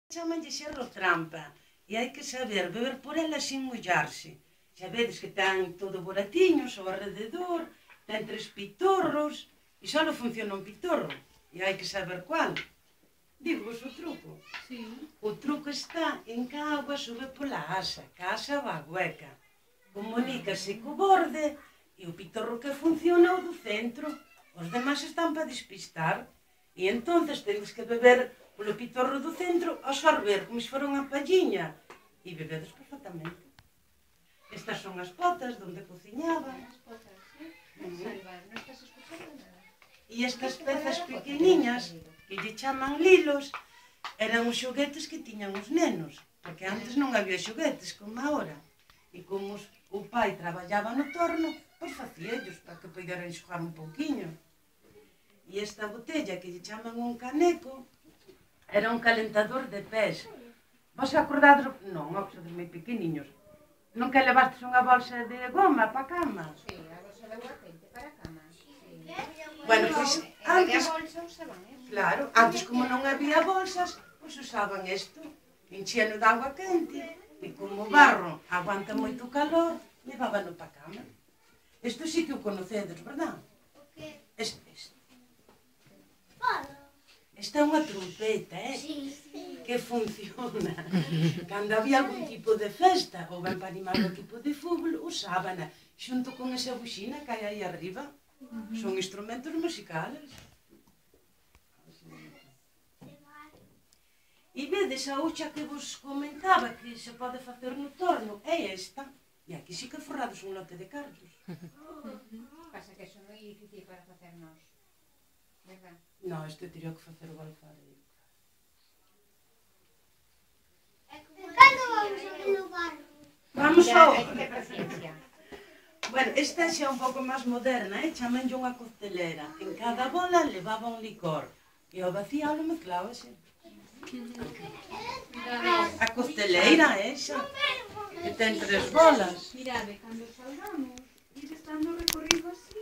Chamanlle xerro trampa e hai que saber beber por ela sin mollarse. Xa vedes que ten todo boratiños ao alrededor, ten 3 pitorros e só funciona un pitorro e hai que saber cuál. Digo-vos o truco. Sí. O truco está en que a auga sube pola asa, que a asa va hueca. Comunícase co borde e o pitorro que funciona o do centro. Os demás están para despistar. E entonces tedes que beber polo pitorro do centro, absorber como se fora unha palliña. E bebedes perfectamente. Estas son as potas donde cociñaba. As potas, ¿eh? Salva, non estás escuchando nada. E estas pezas pequeniñas, que lle chaman lilos, eran os xoguetes que tiñan os nenos. Porque antes non había xoguetes como agora. E como o pai traballaba no torno, pois facíallos para que poderan xogar un pouquiño. E esta botella que lle chaman un caneco era un calentador de pés. Vos acordades? Non, os de moi pequeniños. Non que levastes unha bolsa de goma para a cama? Sí, a bolsa de agua quente para a cama. Sí. Bueno, pois antes, A bolsa usaban eso. claro, antes como non había bolsas, pois usaban isto, encheno de agua quente, e como o barro aguanta moito calor, levábano para a cama. Isto sí que o conocedes, verdad? Este. Esta é unha trompeta, que funciona. Cando había algún tipo de festa, ou ben para animar o equipo de fútbol, usábana, xunto con esa buxina que hai aí arriba. Son instrumentos musicales. E vedes a hucha que vos comentaba que se pode facer no torno, é esta. E aquí sí que forrades un lote de cartos. Pasa que eso non é difícil para facernos, verdad? Non, isto teria que facer o alfareiro. Cando vamos a ver no barro? Vamos ao... Hai que ter paciencia. Bueno, esta xa é un pouco máis moderna, chamanlle unha costelera. En cada bola levaba un licor. E ao vacialo mezclábase. A costeleira esa, que ten 3 bolas. Mirade, cando salgamos, ir estando recorrido así,